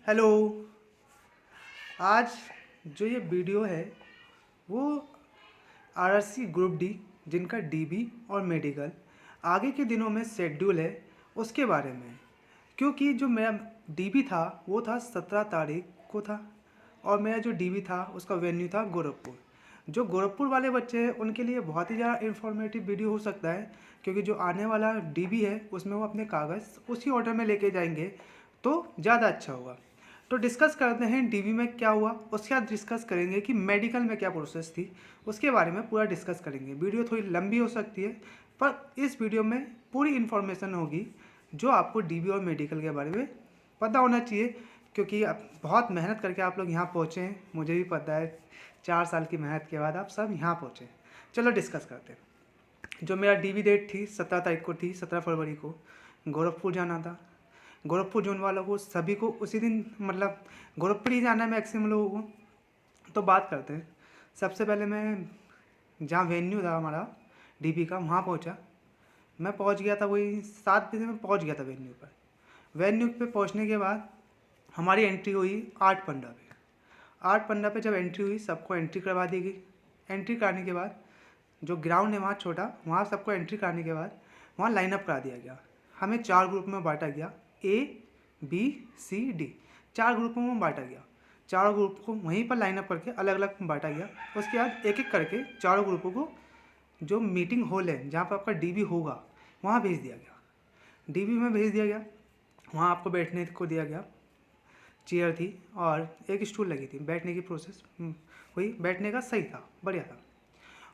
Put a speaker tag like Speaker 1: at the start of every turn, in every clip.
Speaker 1: Hello. आज जो ये वीडियो है वो आरआरसी ग्रुप डी जिनका डीबी और मेडिकल आगे के दिनों में शेड्यूल है उसके बारे में। क्योंकि जो मेरा डीबी था वो था 17 तारीख को था और मेरा जो डीबी था उसका वेन्यू था गोरखपुर। जो गोरखपुर वाले बच्चे हैं उनके लिए बहुत ही ज़्यादा इन्फॉर्मेटिव वीडियो हो सकता है, क्योंकि जो आने वाला डीबी है उसमें वो अपने कागज़ उसी ऑर्डर में लेके जाएंगे तो ज़्यादा अच्छा होगा। तो डिस्कस करते हैं डीबी में क्या हुआ, उसके बाद डिस्कस करेंगे कि मेडिकल में क्या प्रोसेस थी, उसके बारे में पूरा डिस्कस करेंगे। वीडियो थोड़ी लंबी हो सकती है पर इस वीडियो में पूरी इन्फॉर्मेशन होगी जो आपको डीबी और मेडिकल के बारे में पता होना चाहिए, क्योंकि आप बहुत मेहनत करके आप लोग यहाँ पहुँचे हैं। मुझे भी पता है 4 साल की मेहनत के बाद आप सब यहाँ पहुँचे। चलो डिस्कस करते हैं। जो मेरा डीबी डेट थी 17 तारीख को थी, 17 फरवरी को गोरखपुर जाना था। गोरखपुर जोन वालों को सभी को उसी दिन मतलब गोरखपुर ही जाना है मैक्सिमम लोगों को। तो बात करते हैं। सबसे पहले मैं जहाँ वेन्यू था हमारा डीबी का वहाँ पहुँचा। मैं पहुँच गया था वही 7 बजे में पहुँच गया था वेन्यू पर। वेन्यू पे पहुँचने के बाद हमारी एंट्री हुई 8 पंडा पे। 8 पंडा पे जब एंट्री हुई सबको एंट्री करवा दी गई। एंट्री कराने के बाद जो ग्राउंड है वहाँ छोटा, वहाँ सबको एंट्री कराने के बाद वहाँ लाइनअप करा दिया गया। हमें 4 ग्रुप में बांटा गया, ए बी सी डी, 4 ग्रुपों में बांटा गया। चारों ग्रुप को वहीं पर लाइनअप करके अलग अलग बांटा गया। उसके बाद एक एक करके चारों ग्रुपों को जो मीटिंग हॉल है जहाँ पर आपका डीबी होगा वहाँ भेज दिया गया। डीबी में भेज दिया गया। वहाँ आपको बैठने को दिया गया। चेयर थी और एक स्टूल लगी थी। बैठने की प्रोसेस हुई, बैठने का सही था, बढ़िया था।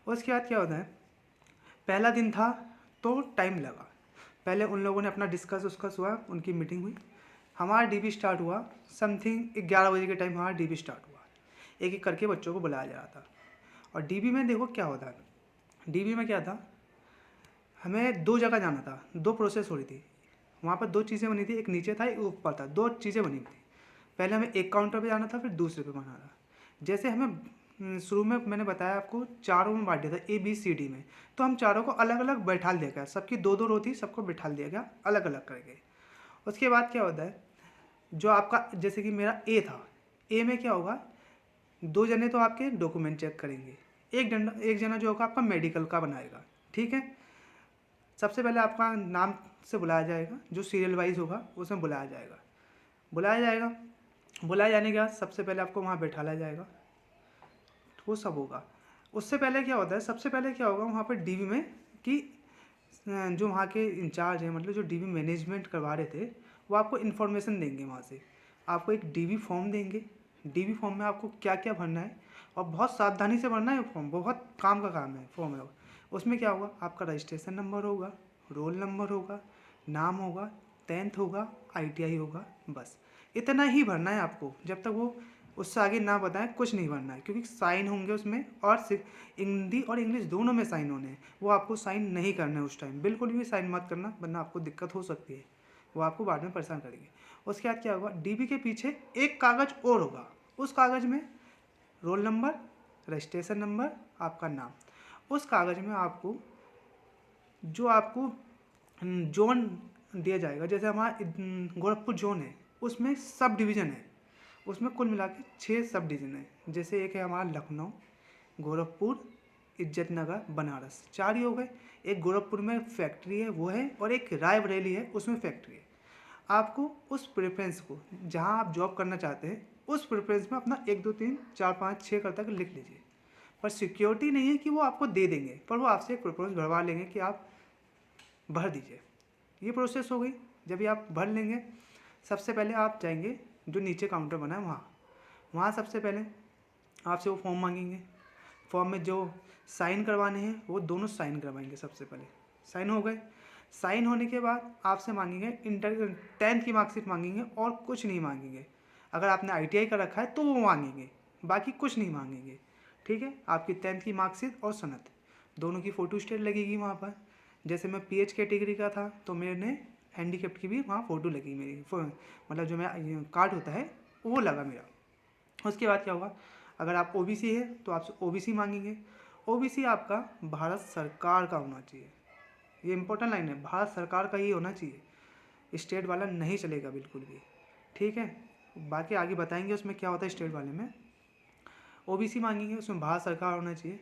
Speaker 1: उसके बाद क्या होता है, पहला दिन था तो टाइम लगा। पहले उन लोगों ने अपना डिस्कस हुआ, उनकी मीटिंग हुई। हमारा डीबी स्टार्ट हुआ समथिंग 11 बजे के टाइम। हमारा डीबी स्टार्ट हुआ। एक एक करके बच्चों को बुलाया जा रहा था। और डीबी में देखो क्या होता है। डीबी में क्या था, हमें 2 जगह जाना था, 2 प्रोसेस हो रही थी। वहाँ पर 2 चीज़ें बनी थी, एक नीचे था एक ऊपर था, 2 चीज़ें बनी थी। पहले हमें एक काउंटर पे जाना था, फिर दूसरे पे जाना था। जैसे हमें शुरू में मैंने बताया आपको चारों में बांट दिया था, ए बी सी डी में। तो हम चारों को अलग अलग बैठा दिया गया, सबकी 2 2 रो थी, सबको बैठा दिया गया अलग अलग करके। उसके बाद क्या होता है, जो आपका जैसे कि मेरा ए था, ए में क्या होगा, 2 जने तो आपके डॉक्यूमेंट चेक करेंगे, एक जना जो होगा आपका मेडिकल का बनाएगा। ठीक है। सबसे पहले आपका नाम से बुलाया जाएगा, जो सीरियल वाइज होगा उसमें बुलाया जाएगा। बुलाए जाने के बाद सबसे पहले आपको वहाँ बैठाया जाएगा, वो सब होगा। उससे पहले क्या होता है, सबसे पहले क्या होगा वहाँ पर डीबी में कि जो वहाँ के इंचार्ज हैं, मतलब जो डीबी मैनेजमेंट करवा रहे थे, वो आपको इन्फॉर्मेशन देंगे। वहाँ से आपको एक डीबी फॉर्म देंगे। डीबी फॉर्म में आपको क्या क्या भरना है और बहुत सावधानी से भरना है। फॉर्म बहुत काम का काम है, फॉर्म है। उसमें क्या होगा, आपका रजिस्ट्रेशन नंबर होगा, रोल नंबर होगा, नाम होगा, 10th होगा, ITI होगा, बस इतना ही भरना है आपको। जब तक वो उससे आगे ना बताएं कुछ नहीं भरना है, क्योंकि साइन होंगे उसमें और हिंदी और इंग्लिश दोनों में साइन होने हैं। वो आपको साइन नहीं करना है उस टाइम, बिल्कुल भी साइन मत करना, वरना आपको दिक्कत हो सकती है, वो आपको बाद में परेशान करेंगे। उसके बाद क्या होगा, डीबी के पीछे एक कागज़ और होगा। उस कागज़ में रोल नंबर, रजिस्ट्रेशन नंबर, आपका नाम। उस कागज़ में आपको जो आपको जोन दिया जाएगा, जैसे हमारा गोरखपुर जोन है, उसमें सब डिवीज़न है। उसमें कुल मिला के 6 सब डिवीज़न है। जैसे एक है हमारा लखनऊ, गोरखपुर, इज्जतनगर, बनारस, 4 ही हो गए। एक गोरखपुर में फैक्ट्री है वो है, और एक रायबरेली है उसमें फैक्ट्री है। आपको उस प्रेफरेंस को, जहाँ आप जॉब करना चाहते हैं, उस प्रेफरेंस में अपना 1 2 3 4 5 6 कर तक लिख लीजिए। पर सिक्योरिटी नहीं है कि वो आपको दे देंगे, पर वो आपसे एक प्रेफरेंस भरवा लेंगे कि आप भर दीजिए। ये प्रोसेस हो गई। जब ये आप भर लेंगे, सबसे पहले आप जाएंगे जो नीचे काउंटर बना है वहाँ सबसे पहले आपसे वो फॉर्म मांगेंगे। फॉर्म में जो साइन करवाने हैं वो दोनों साइन करवाएंगे। सबसे पहले साइन हो गए। साइन होने के बाद आपसे मांगेंगे 10th की मार्कशीट मांगेंगे और कुछ नहीं मांगेंगे। अगर आपने ITI का रखा है तो वो मांगेंगे, बाकी कुछ नहीं मांगेंगे। ठीक है। आपकी 10th की मार्कशीट और सनद दोनों की फ़ोटो स्टेट लगेगी वहाँ पर। जैसे मैं PH कैटेगरी का था तो मैंने हैंडीकेप्ट की भी वहाँ फ़ोटो लगी मेरी, मतलब जो मेरा कार्ड होता है वो लगा मेरा। उसके बाद क्या होगा, अगर आप OBC है तो आपसे OBC मांगेंगे। OBC आपका भारत सरकार का होना चाहिए। ये इंपॉर्टेंट लाइन है, भारत सरकार का ही होना चाहिए, स्टेट वाला नहीं चलेगा बिल्कुल भी। ठीक है। बाकी आगे बताएंगे उसमें क्या होता है स्टेट वाले में। ओबीसी मांगेंगे, उसमें भारत सरकार होना चाहिए,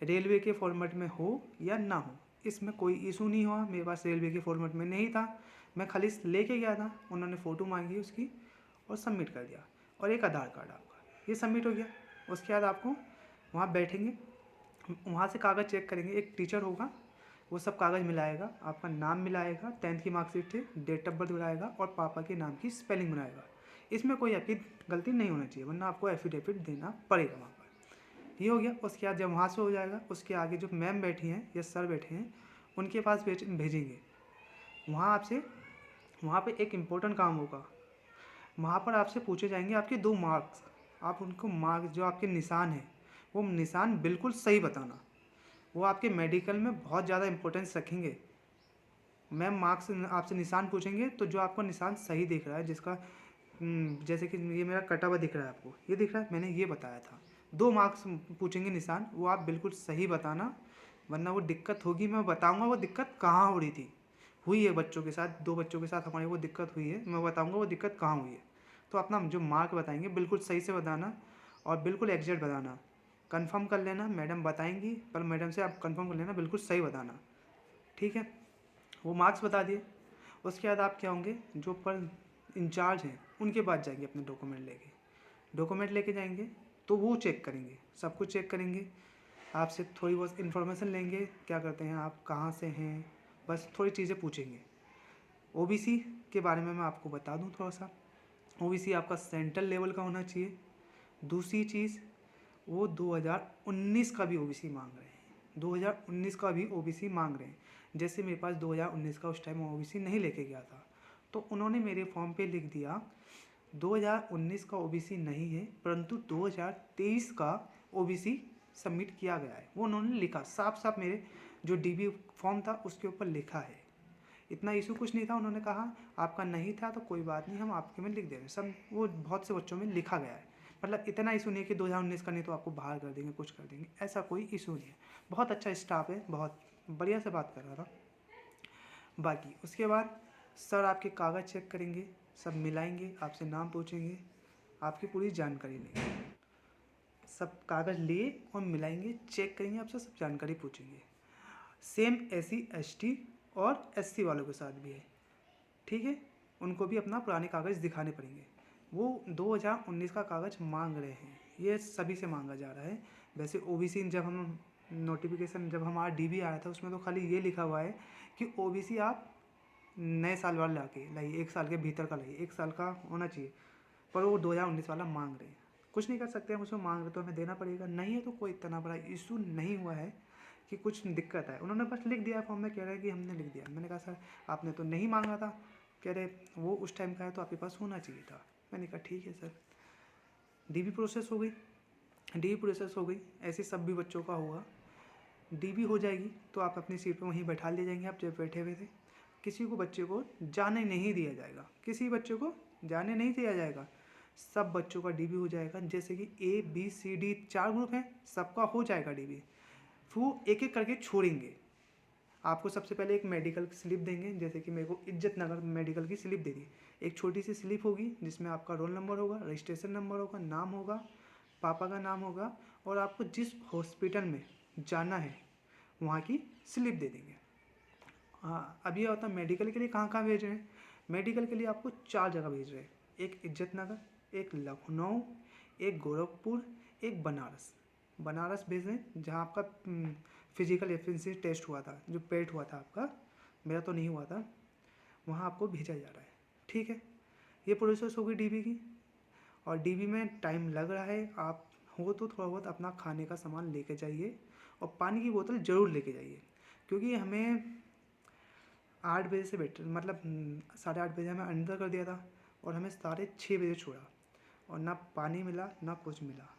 Speaker 1: रेलवे के फॉर्मेट में हो या ना हो, इसमें कोई इशू नहीं हुआ। मेरे पास रेलवे के फॉर्मेट में नहीं था, मैं खाली लेके गया था, उन्होंने फ़ोटो मांगी उसकी और सबमिट कर दिया, और एक आधार कार्ड आपका, ये सबमिट हो गया। उसके बाद आपको वहाँ बैठेंगे, वहाँ से कागज़ चेक करेंगे, एक टीचर होगा, वो सब कागज़ मिलाएगा, आपका नाम मिलाएगा, 10th की मार्कशीट से डेट ऑफ बर्थ मिलाएगा और पापा के नाम की स्पेलिंग बनाएगा। इसमें कोई आपकी गलती नहीं होना चाहिए, वरना आपको एफिडेविट देना पड़ेगा वहाँ पर। ये हो गया। उसके बाद जब वहाँ से हो जाएगा, उसके आगे जो मैम बैठी हैं या सर बैठे हैं उनके पास भेजेंगे। वहाँ पे एक इम्पोर्टेंट काम होगा, वहाँ पर आपसे पूछे जाएंगे आपके 2 मार्क्स। आप उनको मार्क्स जो आपके निशान हैं वो निशान बिल्कुल सही बताना, वो आपके मेडिकल में बहुत ज़्यादा इंपॉर्टेंस रखेंगे। मैम मार्क्स आपसे निशान पूछेंगे तो जो आपको निशान सही दिख रहा है, जिसका जैसे कि ये मेरा कटा हुआ दिख रहा है, आपको ये दिख रहा है, मैंने ये बताया था। 2 मार्क्स पूछेंगे निशान, वो आप बिल्कुल सही बताना, वरना वो दिक्कत होगी। मैं बताऊँगा वो दिक्कत कहाँ हो रही थी, हुई है बच्चों के साथ, 2 बच्चों के साथ हमारी वो दिक्कत हुई है, मैं बताऊँगा वो दिक्कत कहाँ हुई है। तो अपना जो मार्क बताएंगे बिल्कुल सही से बताना और बिल्कुल एग्जैक्ट बताना। कंफर्म कर लेना, मैडम बताएंगी, पर मैडम से आप कंफर्म कर लेना, बिल्कुल सही बताना, ठीक है। वो मार्क्स बता दिए। उसके बाद आप क्या होंगे, जो पर इंचार्ज हैं उनके पास जाएंगे, अपने डॉक्यूमेंट लेके जाएंगे, तो वो चेक करेंगे, सब कुछ चेक करेंगे, आपसे थोड़ी बहुत इन्फॉर्मेशन लेंगे, क्या करते हैं आप, कहाँ से हैं, बस थोड़ी चीज़ें पूछेंगे। ओबीसी के बारे में मैं आपको बता दूं थोड़ा सा। ओबीसी आपका सेंट्रल लेवल का होना चाहिए। दूसरी चीज़, वो 2019 का भी ओबीसी मांग रहे हैं, 2019 का भी ओबीसी मांग रहे हैं। जैसे मेरे पास 2019 का उस टाइम ओबीसी नहीं लेके गया था, तो उन्होंने मेरे फॉर्म पे लिख दिया 2019 का ओबीसी नहीं है, परंतु 2023 का ओबीसी सबमिट किया गया है। वो उन्होंने लिखा साफ साफ, मेरे जो डीबी फॉर्म था उसके ऊपर लिखा है। इतना इशू कुछ नहीं था, उन्होंने कहा आपका नहीं था तो कोई बात नहीं, हम आपके में लिख देंगे, सब वो बहुत से बच्चों में लिखा गया है। मतलब इतना इशू नहीं है कि 2019 का नहीं तो आपको बाहर कर देंगे, कुछ कर देंगे, ऐसा कोई इशू नहीं है। बहुत अच्छा स्टाफ है, बहुत बढ़िया से बात कर रहा था। बाकी उसके बाद सर आपके कागज़ चेक करेंगे, सब मिलाएंगे, आपसे नाम पूछेंगे, आपकी पूरी जानकारी लेंगे, सब कागज़ लिए और मिलाएंगे, चेक करेंगे, आपसे सब जानकारी पूछेंगे। सेम SC ST और SC वालों के साथ भी है, ठीक है। उनको भी अपना पुराने कागज़ दिखाने पड़ेंगे। वो 2019 का कागज़ मांग रहे हैं, ये सभी से मांगा जा रहा है। वैसे ओबीसी जब हम नोटिफिकेशन, जब हमारा डीबी आया था उसमें तो खाली ये लिखा हुआ है कि ओबीसी आप नए साल वाला लाइए, 1 साल के भीतर का लाइए, 1 साल का होना चाहिए, पर वो 2019 वाला मांग रहे हैं। कुछ नहीं कर सकते हम, उसमें मांग रहे तो हमें देना पड़ेगा। नहीं है तो कोई इतना बड़ा इशू नहीं हुआ है कि कुछ दिक्कत है। उन्होंने बस लिख दिया फॉर्म में, कह रहे हैं कि हमने लिख दिया। मैंने कहा सर आपने तो नहीं मांगा था, कह रहे वो उस टाइम का है तो आपके पास होना चाहिए था। मैंने कहा ठीक है सर। डीबी प्रोसेस हो गई, ऐसे सब भी बच्चों का होगा। डीबी हो जाएगी तो आप अपनी सीट पर वहीं बैठा ले जाएंगे, आप जब बैठे हुए थे। किसी को बच्चे को जाने नहीं दिया जाएगा, किसी बच्चे को जाने नहीं दिया जाएगा, सब बच्चों का डीबी हो जाएगा। जैसे कि ABCD 4 ग्रुप हैं, सबका हो जाएगा डीबी। फिर वो एक एक करके छोड़ेंगे। आपको सबसे पहले एक मेडिकल की स्लिप देंगे, जैसे कि मेरे को इज्जत नगर मेडिकल की स्लिप दे दी। एक छोटी सी स्लिप होगी जिसमें आपका रोल नंबर होगा, रजिस्ट्रेशन नंबर होगा, नाम होगा, पापा का नाम होगा, और आपको जिस हॉस्पिटल में जाना है वहाँ की स्लिप दे देंगे। हाँ, अब ये होता है मेडिकल के लिए कहाँ कहाँ भेज रहे हैं। मेडिकल के लिए आपको 4 जगह भेज रहे हैं, एक इज्जत नगर, एक लखनऊ, एक गोरखपुर, एक बनारस भेज रहे हैं, जहाँ आपका फिजिकल एफिशिएंसी टेस्ट हुआ था, जो पेट हुआ था आपका, मेरा तो नहीं हुआ था, वहाँ आपको भेजा जा रहा है, ठीक है। ये प्रोसेस होगी डीबी की, और डीबी में टाइम लग रहा है। आप हो तो थोड़ा बहुत अपना खाने का सामान लेके जाइए और पानी की बोतल ज़रूर लेके जाइए, क्योंकि हमें 8 बजे से मतलब 8:30 बजे हमें अंदर कर दिया था और हमें 6:30 बजे छोड़ा, और ना पानी मिला ना कुछ मिला।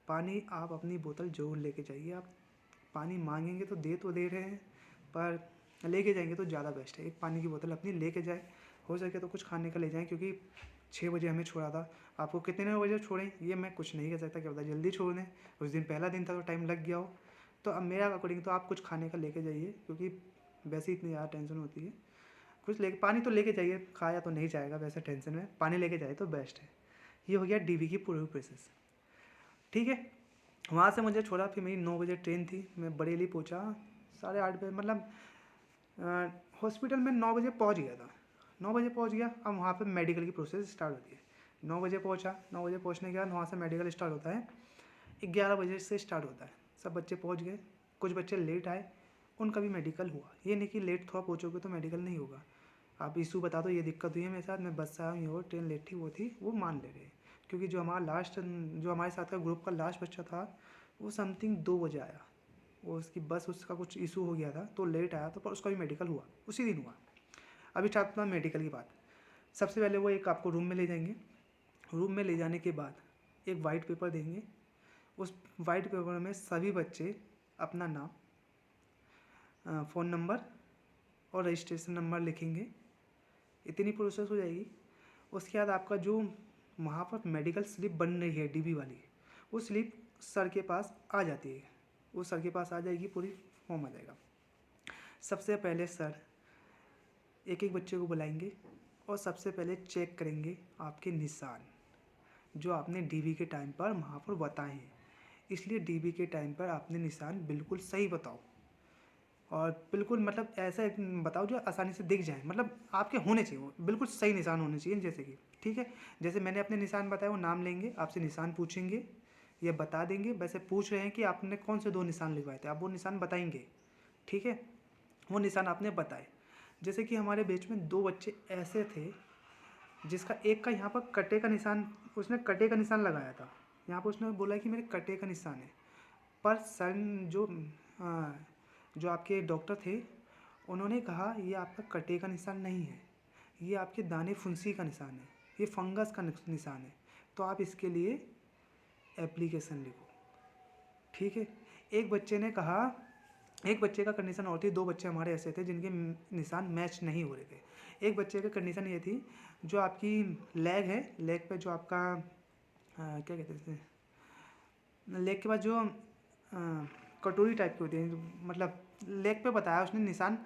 Speaker 1: पानी आप अपनी बोतल ज़रूर लेके जाइए। आप पानी मांगेंगे तो दे रहे हैं, पर लेके जाएंगे तो ज़्यादा बेस्ट है। एक पानी की बोतल अपनी लेके जाए, हो सके तो कुछ खाने का ले जाएं, क्योंकि 6 बजे हमें छोड़ा था। आपको कितने बजे छोड़ें ये मैं कुछ नहीं कह सकता, क्या पता जल्दी छोड़ दें, उस दिन पहला दिन था तो टाइम लग गया हो। तो अब मेरा अकॉर्डिंग तो आप कुछ खाने का लेके जाइए, क्योंकि वैसे ही इतनी ज़्यादा टेंशन होती है। कुछ लेके, पानी तो लेके जाइए, खाया तो नहीं जाएगा वैसे टेंशन में, पानी लेके जाए तो बेस्ट है। ये हो गया डीबी की पूरी प्रोसेस। ठीक है, वहाँ से मुझे छोड़ा, फिर मेरी 9 बजे ट्रेन थी, मैं बरेली पहुँचा 8:30 बजे, मतलब हॉस्पिटल में 9 बजे पहुँच गया था। 9 बजे पहुँच गया, अब वहाँ पे मेडिकल की प्रोसेस स्टार्ट होती है। 9 बजे पहुँचा, 9 बजे पहुँचने के बाद वहाँ से मेडिकल स्टार्ट होता है, 11 बजे से स्टार्ट होता है। सब बच्चे पहुँच गए, कुछ बच्चे लेट आए, उनका भी मेडिकल हुआ। ये नहीं कि लेट थोड़ा पहुँचोगे तो मेडिकल नहीं होगा। आप इशू बता दो, ये दिक्कत हुई है मेरे साथ, मैं बस से आया हूँ, ये वो ट्रेन लेट थी, वो थी, वो मान ले रहे। क्योंकि जो हमारे साथ का ग्रुप का लास्ट बच्चा था, वो समथिंग 2 बजे आया, वो उसकी बस, उसका कुछ इशू हो गया था तो लेट आया, तो पर उसका भी मेडिकल हुआ, उसी दिन हुआ। अभी स्टार्ट हुआ मेडिकल की बात। सबसे पहले वो एक आपको रूम में ले जाएंगे, रूम में ले जाने के बाद एक वाइट पेपर देंगे। उस वाइट पेपर में सभी बच्चे अपना नाम, फ़ोन नंबर और रजिस्ट्रेशन नंबर लिखेंगे। इतनी प्रोसेस हो जाएगी। उसके बाद आपका जो वहाँ पर मेडिकल स्लिप बन रही है डीबी वाली, वो स्लिप सर के पास आ जाती है, वो सर के पास आ जाएगी, पूरी फॉर्म आ जाएगा। सबसे पहले सर एक एक बच्चे को बुलाएंगे और सबसे पहले चेक करेंगे आपके निशान, जो आपने डीबी के टाइम पर वहाँ पर बताए हैं। इसलिए डीबी के टाइम पर आपने निशान बिल्कुल सही बताओ, और बिल्कुल मतलब ऐसा बताओ जो आसानी से दिख जाए, मतलब आपके होने चाहिए, वो बिल्कुल सही निशान होने चाहिए। जैसे कि ठीक है, जैसे मैंने अपने निशान बताए, वो नाम लेंगे, आपसे निशान पूछेंगे, ये बता देंगे। वैसे पूछ रहे हैं कि आपने कौन से 2 निशान लिखवाए थे, आप वो निशान बताएंगे। ठीक है, वो निशान आपने बताए। जैसे कि हमारे बैच में 2 बच्चे ऐसे थे, जिसका एक का यहाँ पर कटे का निशान, उसने कटे का निशान लगाया था, यहाँ पर उसने बोला कि मेरे कटे का निशान है। पर सर जो आपके डॉक्टर थे, उन्होंने कहा ये आपका कटे का निशान नहीं है, ये आपके दाने फुंसी का निशान है, ये फंगस का निशान है, तो आप इसके लिए एप्लीकेशन लिखो। ठीक है, एक बच्चे ने कहा, एक बच्चे का कंडीशन और थी, 2 बच्चे हमारे ऐसे थे जिनके निशान मैच नहीं हो रहे थे। एक बच्चे का कंडीशन ये थी, जो आपकी लेग है, लेग पे जो आपका क्या कहते हैं, लेग के बाद जो कटोरी टाइप की होती है, मतलब लेग पे बताया उसने निशान,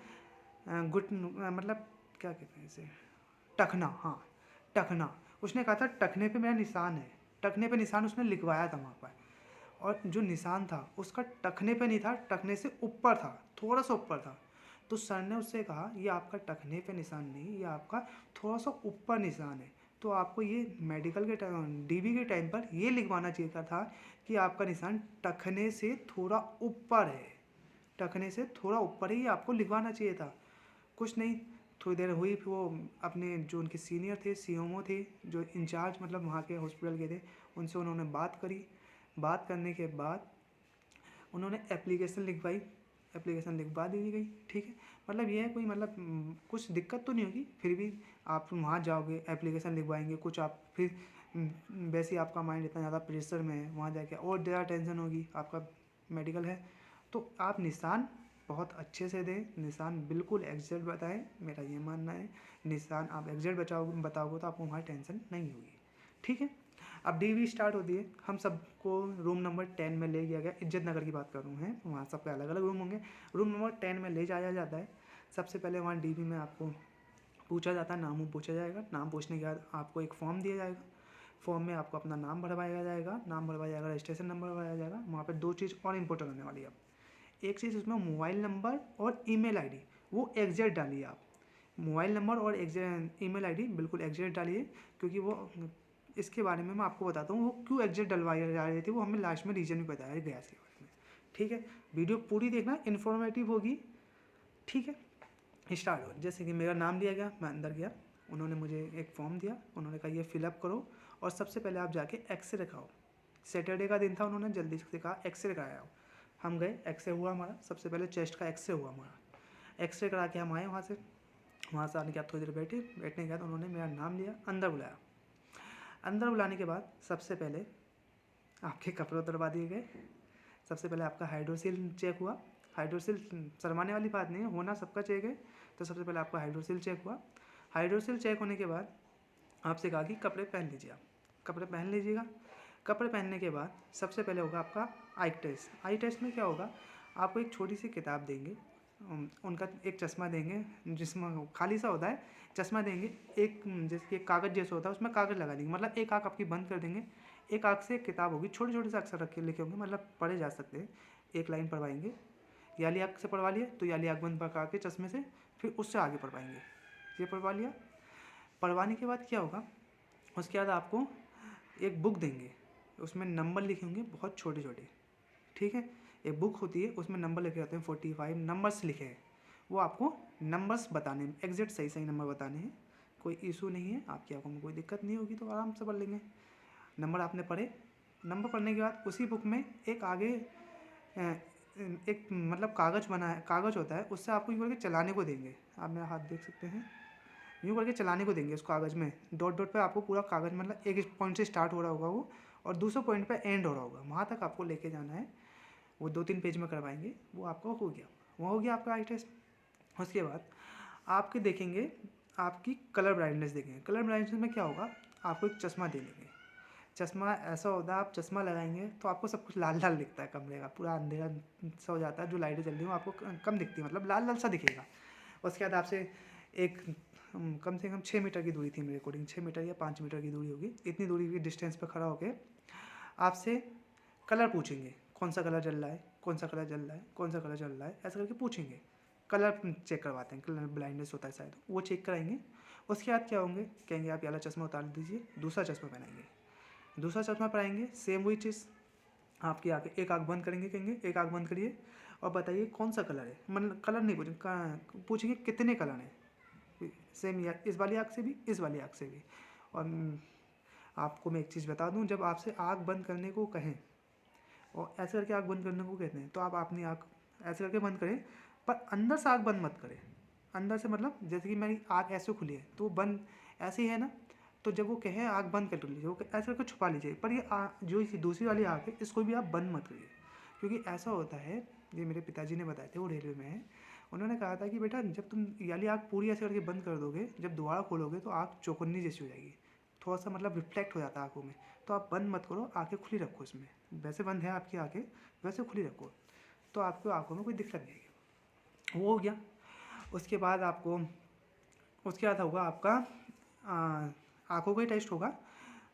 Speaker 1: मतलब क्या कहते हैं इसे, टखना, हाँ टखना। उसने कहा था टखने पे मेरा निशान है, टखने पे निशान उसने लिखवाया था वहाँ पर। और जो निशान था उसका टखने पे नहीं था, टखने से ऊपर था, थोड़ा सा ऊपर था। तो सर ने उससे कहा ये आपका टखने पे निशान नहीं, ये आपका थोड़ा सा ऊपर निशान है, तो आपको ये मेडिकल के टाइम, डीबी के टाइम पर ये लिखवाना चाहिए था कि आपका निशान टखने से थोड़ा ऊपर है, टखने से थोड़ा ऊपर ही आपको लिखवाना चाहिए था। कुछ नहीं, थोड़ी देर हुई, फिर वो अपने जो उनके सीनियर थे, सीएमओ थे, जो इंचार्ज मतलब वहाँ के हॉस्पिटल के थे, उनसे उन्होंने बात करी। बात करने के बाद उन्होंने एप्लीकेशन लिखवाई, एप्लीकेशन लिखवा दी गई। ठीक है, मतलब ये है, कोई मतलब कुछ दिक्कत तो नहीं होगी। फिर भी आप वहाँ जाओगे, एप्लीकेशन लिखवाएंगे, कुछ आप फिर वैसे ही आपका माइंड इतना ज़्यादा प्रेशर में है, वहाँ जाके और ज़्यादा टेंशन होगी, आपका मेडिकल है। तो आप निशान बहुत अच्छे से दें, निशान बिल्कुल एग्जैक्ट बताएं, मेरा ये मानना है। निशान आप एग्जैक्ट बताओगे तो आपको वहाँ टेंशन नहीं होगी। ठीक है, अब डीवी स्टार्ट होती है। हम सबको रूम नंबर 10 में ले गया गया, इज्जत नगर की बात कर रहा हूँ, है वहाँ सबके अलग अलग रूम होंगे। रूम नंबर 10 में ले जाया जाता है। सबसे पहले वहाँ डीवी में आपको पूछा जाता है, नाम पूछा जाएगा। नाम पूछने के बाद आपको एक फॉर्म दिया जाएगा, फॉर्म में आपको अपना नाम भरवाया जाएगा, नाम भरवाया जाएगा, रजिस्ट्रेशन नंबर भरवाया जाएगा। वहाँ पर 2 चीज़ और इंपॉर्टेंट होने वाली है। एक चीज़ उसमें मोबाइल नंबर और ईमेल आईडी, वो एग्जैक्ट डालिए आप। मोबाइल नंबर और ईमेल आईडी बिल्कुल एग्जैक्ट डालिए, क्योंकि वो इसके बारे में मैं आपको बताता हूँ वो क्यों एग्जैक्ट डलवाई जा रही थी, वो हमें लास्ट में रीजन भी बताया गया इसके बारे में। ठीक है, वीडियो पूरी देखना, इन्फॉर्मेटिव होगी। ठीक है, स्टार्ट हो। जैसे कि मेरा नाम लिया गया, मैं अंदर गया, उन्होंने मुझे एक फॉर्म दिया, उन्होंने कहा ये फिलअप करो और सबसे पहले आप जाके एक्सरे कराओ। सैटरडे का दिन था, उन्होंने जल्दी से कहा एक्सरे कराया। हम गए, एक्सरे हुआ हमारा, सबसे पहले चेस्ट का एक्सरे हुआ हमारा। एक्सरे करा के हम आए वहाँ से आने के बाद थोड़ी देर बैठने के बाद उन्होंने मेरा नाम लिया, अंदर बुलाया। अंदर बुलाने के बाद सबसे पहले आपके कपड़े उतरवा दिए गए। सबसे पहले आपका हाइड्रोसिल चेक हुआ। हाइड्रोसिल शर्माने वाली बात नहीं है, होना सबका चेक है। तो सबसे पहले आपका हाइड्रोसिल चेक हुआ। हाइड्रोसिल चेक होने के बाद आपसे कहा कि कपड़े पहन लीजिए, आप कपड़े पहन लीजिएगा। कपड़े पहनने के बाद सबसे पहले होगा आपका आई टेस्ट। आई टेस्ट में क्या होगा, आपको एक छोटी सी किताब देंगे, उनका एक चश्मा देंगे जिसमें खाली सा होता है, चश्मा देंगे, एक जैसे कि एक कागज़ जैसा होता है उसमें कागज़ लगा देंगे, मतलब एक आँख आपकी बंद कर देंगे, एक आँख से एक किताब होगी, छोटे छोटे से अक्षर रखे लिखे होंगे, मतलब पढ़े जा सकते हैं, एक लाइन पढ़वाएंगे, याली आँख से पढ़वा लिया तो याली आँख बंद पका के चश्मे से, फिर उससे आगे पढ़वाएंगे, ये पढ़वा लिया। पढ़वाने के बाद क्या होगा, उसके बाद आपको एक बुक देंगे, उसमें नंबर लिखे होंगे बहुत छोटे छोटे, ठीक है। एक बुक होती है उसमें नंबर लिखे होते हैं, 45 नंबर्स लिखे हैं, वो आपको नंबर्स बताने हैं, एग्जैक्ट सही सही नंबर बताने हैं, कोई इशू नहीं है, आपकी आंखों में कोई दिक्कत नहीं होगी, तो आराम से पढ़ लेंगे। नंबर आपने पढ़े, नंबर पढ़ने के बाद उसी बुक में एक आगे एक मतलब कागज़ बना है, कागज़ होता है, उससे आपको यूँ करके चलाने को देंगे, आप मेरा हाथ देख सकते हैं, यूँ करके चलाने को देंगे उस कागज़ में, डॉट डॉट पे आपको पूरा कागज़, मतलब एक पॉइंट से स्टार्ट हो रहा होगा वो और दूसरे पॉइंट पे एंड हो रहा होगा, वहाँ तक आपको लेके जाना है। वो 2-3 पेज में करवाएंगे, वो आपका हो गया, वो हो गया आपका आई टेस्ट। उसके बाद आपके देखेंगे, आपकी कलर ब्राइटनेस देखेंगे, कलर ब्राइटनेस में क्या होगा, आपको एक चश्मा दे देंगे, चश्मा ऐसा होता है, आप चश्मा लगाएंगे तो आपको सब कुछ लाल लाल दिखता है, कमरे का पूरा अंधेरा सा हो जाता है, जो लाइटें चल रही हैं वो आपको कम दिखती है, मतलब लाल लाल सा दिखेगा। उसके बाद आपसे एक कम से कम 6 मीटर की दूरी थी मेरे अकॉर्डिंग, 6 मीटर या 5 मीटर की दूरी होगी, इतनी दूरी की डिस्टेंस पर खड़ा होकर आपसे कलर पूछेंगे, कौन सा कलर चल रहा है, कौन सा कलर चल रहा है, कौन सा कलर चल रहा है, ऐसा करके पूछेंगे। कलर चेक करवाते हैं, कलर ब्लाइंडनेस होता है शायद, वो चेक कराएंगे। उसके बाद क्या होंगे, कहेंगे आप वाला चश्मा उतार दीजिए, दूसरा चश्मा पहनाएंगे, दूसरा चश्मा पहनाएंगे, सेम वही चीज़, आपकी आँखें, एक आँख बंद करेंगे, कहेंगे एक आँख बंद करिए और बताइए कौन सा कलर है, मतलब कलर नहीं पूछेंगे, पूछेंगे कितने कलर हैं, सेम या इस वाली आँख से भी, इस वाली आँख से भी। और आपको मैं एक चीज़ बता दूं, जब आपसे आँख बंद करने को कहें और ऐसे करके आँख बंद करने को कहते हैं, तो आप अपनी आँख ऐसे करके बंद करें, पर अंदर से आँख बंद मत करें, अंदर से मतलब जैसे कि मेरी आँख ऐसे खुली है तो बंद ऐसे ही है ना, तो जब वो कहे आँख बंद कर लीजिए, वो ऐसे करके छुपा लीजिए, पर ये जो दूसरी वाली आँख है इसको भी आप बंद मत करिए, क्योंकि ऐसा होता है, ये मेरे पिताजी ने बताए थे, वो रेलवे में है, उन्होंने कहा था कि बेटा जब तुम वाली आँख पूरी ऐसे करके बंद कर दोगे, जब दोबारा खोलोगे तो आँख चौकन्नी जैसी हो जाएगी, थोड़ा सा मतलब रिफ्लेक्ट हो जाता है आँखों में, तो आप बंद मत करो, आँखें खुली रखो, इसमें वैसे बंद है आपकी आँखें, वैसे खुली रखो, तो आपको आँखों में कोई दिक्कत नहीं आएगी। वो हो गया। उसके बाद आपको, उसके बाद होगा आपका आँखों का ही टेस्ट होगा,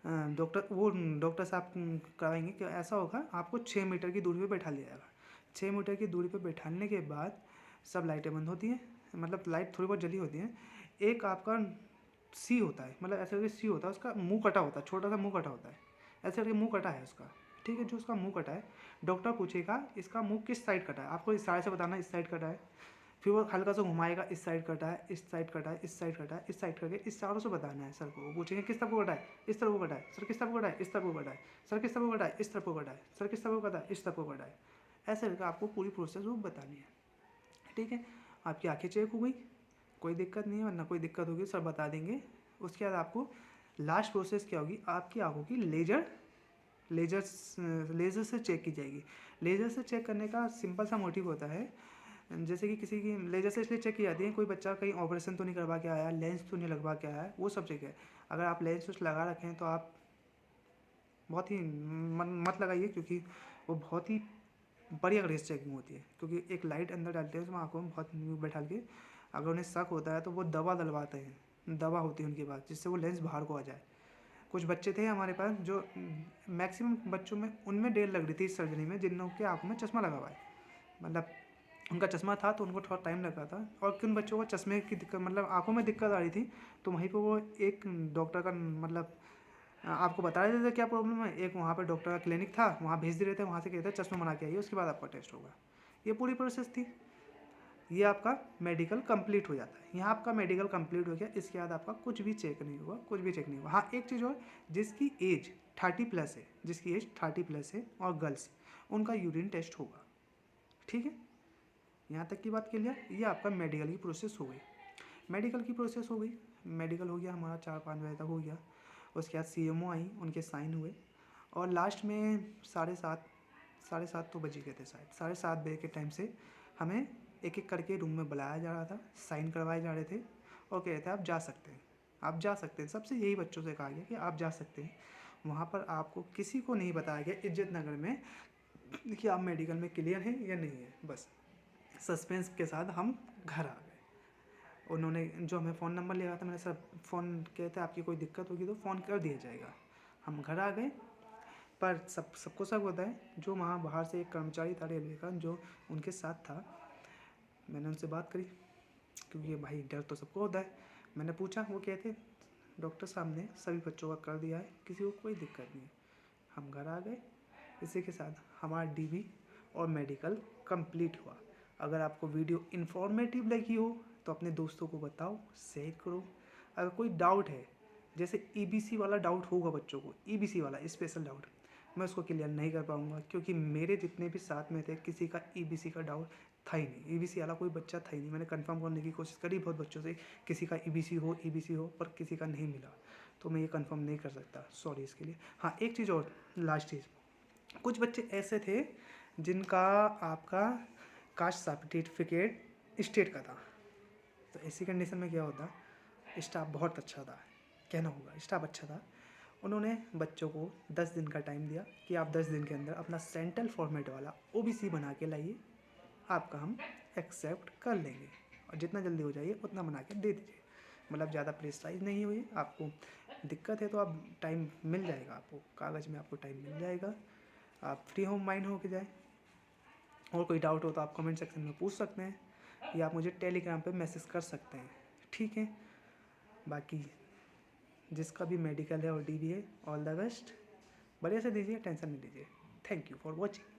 Speaker 1: डॉक्टर साहब कराएंगे कि ऐसा होगा, आपको 6 मीटर की दूरी पे बैठा लिया जाएगा, 6 मीटर की दूरी पे बैठाने के बाद सब लाइटें बंद होती हैं, मतलब लाइट थोड़ी बहुत जली होती हैं, एक आपका सी होता है, मतलब ऐसे करके सी होता है, उसका मुंह कटा होता है, छोटा सा मुंह कटा होता है, ऐसे करके मुंह कटा है उसका, ठीक है। जो उसका मुंह कटा है, डॉक्टर पूछेगा इसका मुंह किस साइड कटा है, आपको इशारे से बताना इस साइड कटा है, फिर वो हल्का सा घुमाएगा, इस साइड कटा है, इस साइड कटा है, इस साइड कटा है, इस साइड करके इस चारों से बताना है सर को। वो पूछेंगे किस तरफ को कटा है, इस तरफ को कटा है, सर किस तरफ को कटा है, इस तरफ को कटा है, सर किस तरफ को कटा है, इस तरफ को कटा है, सर किस तरफ को कटा है, इस तरफ को कटा है, ऐसे करके आपको पूरी प्रोसेस वो बतानी है, ठीक है। आपकी आँखें चेक हो गई, कोई दिक्कत नहीं है, वरना कोई दिक्कत होगी सर बता देंगे। उसके बाद आपको लास्ट प्रोसेस क्या होगी, आपकी आँखों की लेजर से चेक की जाएगी। लेज़र से चेक करने का सिंपल सा मोटिव होता है, जैसे कि किसी की लेज़र से इसलिए चेक की जाती है, कोई बच्चा कहीं ऑपरेशन तो नहीं करवा के आया, लेंस तो नहीं लगवा के आया, वो सब चेक है। अगर आप लेंस उस लगा रखें तो आप बहुत ही मत लगाइए, क्योंकि वो बहुत ही बड़ी अग्रेस चेकिंग होती है, क्योंकि एक लाइट अंदर डालते हैं उसमें आँखों में बहुत बैठा के, अगर उन्हें शक होता है तो वो दवा डलवाते हैं, दवा होती है उनके पास, जिससे वो लेंस बाहर को आ जाए। कुछ बच्चे थे हमारे पास जो मैक्सिमम बच्चों में उनमें देर लग रही थी इस सर्जरी में, जिन लोगों के आँखों में चश्मा लगा हुआ है, मतलब उनका चश्मा था तो उनको थोड़ा टाइम लगा था, और किन बच्चों को चश्मे की दिक्कत, मतलब आँखों में दिक्कत आ रही थी, तो वहीं पर वो एक डॉक्टर का मतलब आपको बता देते थे क्या प्रॉब्लम है, एक वहाँ पर डॉक्टर का क्लिनिक था, वहाँ भेज दे रहे थे, वहाँ से कहते थे चश्मा बना के आइए, उसके बाद आपका टेस्ट होगा। ये पूरी प्रोसेस थी, ये आपका मेडिकल कंप्लीट हो जाता है। यहाँ आपका मेडिकल कंप्लीट हो गया, इसके बाद आपका कुछ भी चेक नहीं होगा, कुछ भी चेक नहीं होगा। हाँ, एक चीज़ और, जिसकी एज 30+ है, जिसकी एज 30+ है और गर्ल्स, उनका यूरिन टेस्ट होगा, ठीक है। यहाँ तक की बात क्लियर। ये आपका मेडिकल की प्रोसेस हो गई, मेडिकल की प्रोसेस हो गई, मेडिकल हो गया हमारा 4-5 बजे तक हो गया। उसके बाद CMO आई, उनके साइन हुए, और लास्ट में 7:30 तो बज ही गए थे शायद, 7:30 बजे के टाइम से हमें एक एक करके रूम में बुलाया जा रहा था, साइन करवाए जा रहे थे, और कह रहे थे आप जा सकते हैं, आप जा सकते हैं। सबसे यही बच्चों से कहा गया कि आप जा सकते हैं। वहाँ पर आपको किसी को नहीं बताया गया इज्जत नगर में कि आप मेडिकल में क्लियर हैं या नहीं है, बस सस्पेंस के साथ हम घर आ गए। उन्होंने जो हमें फ़ोन नंबर लिया था, मैंने सर फ़ोन किए थे, आपकी कोई दिक्कत होगी तो फ़ोन कर दिया जाएगा। हम घर आ गए। पर सबको सब होता है, जो वहाँ बाहर से एक कर्मचारी था रेलवे का जो उनके साथ था, मैंने उनसे बात करी क्योंकि भाई डर तो सबको होता है। मैंने पूछा, वो कहते डॉक्टर साहब ने सभी बच्चों का कर दिया है, किसी को कोई दिक्कत नहीं है। हम घर आ गए। इसी के साथ हमारा डीबी और मेडिकल कंप्लीट हुआ। अगर आपको वीडियो इन्फॉर्मेटिव लगी हो तो अपने दोस्तों को बताओ, शेयर करो। अगर कोई डाउट है, जैसे ईबीसी वाला डाउट होगा बच्चों को, ईबीसी वाला स्पेशल डाउट, मैं उसको क्लियर नहीं कर पाऊँगा क्योंकि मेरे जितने भी साथ में थे किसी का ईबीसी का डाउट था ही नहीं। ईबीसी वाला कोई बच्चा था ही नहीं। मैंने कंफर्म करने की कोशिश करी बहुत बच्चों से, किसी का ईबीसी हो, पर किसी का नहीं मिला। तो मैं ये कंफर्म नहीं कर सकता, सॉरी इसके लिए। हाँ, एक चीज़ और, लास्ट चीज़, कुछ बच्चे ऐसे थे जिनका आपका कास्ट सर्टिफिकेट स्टेट का था। तो ऐसी कंडीशन में क्या होता, स्टाफ बहुत अच्छा था, कहना होगा स्टाफ अच्छा था। उन्होंने बच्चों को 10 दिन का टाइम दिया कि आप 10 दिन के अंदर अपना सेंट्रल फॉर्मेट वाला ओबीसी बना के लाइए, आपका हम एक्सेप्ट कर लेंगे। और जितना जल्दी हो जाइए उतना बना के दे दीजिए। मतलब ज़्यादा प्रेशराइज नहीं हुई। आपको दिक्कत है तो आप टाइम मिल जाएगा, आपको कागज़ में आपको टाइम मिल जाएगा, आप फ्री होम माइंड हो के जाए। और कोई डाउट हो तो आप कमेंट सेक्शन में पूछ सकते हैं या आप मुझे टेलीग्राम पे मैसेज कर सकते हैं, ठीक है। बाकी जिसका भी मेडिकल है और डीबी है, ऑल द बेस्ट, बढ़िया से दीजिए, टेंशन नहीं लीजिए। Thank you for watching.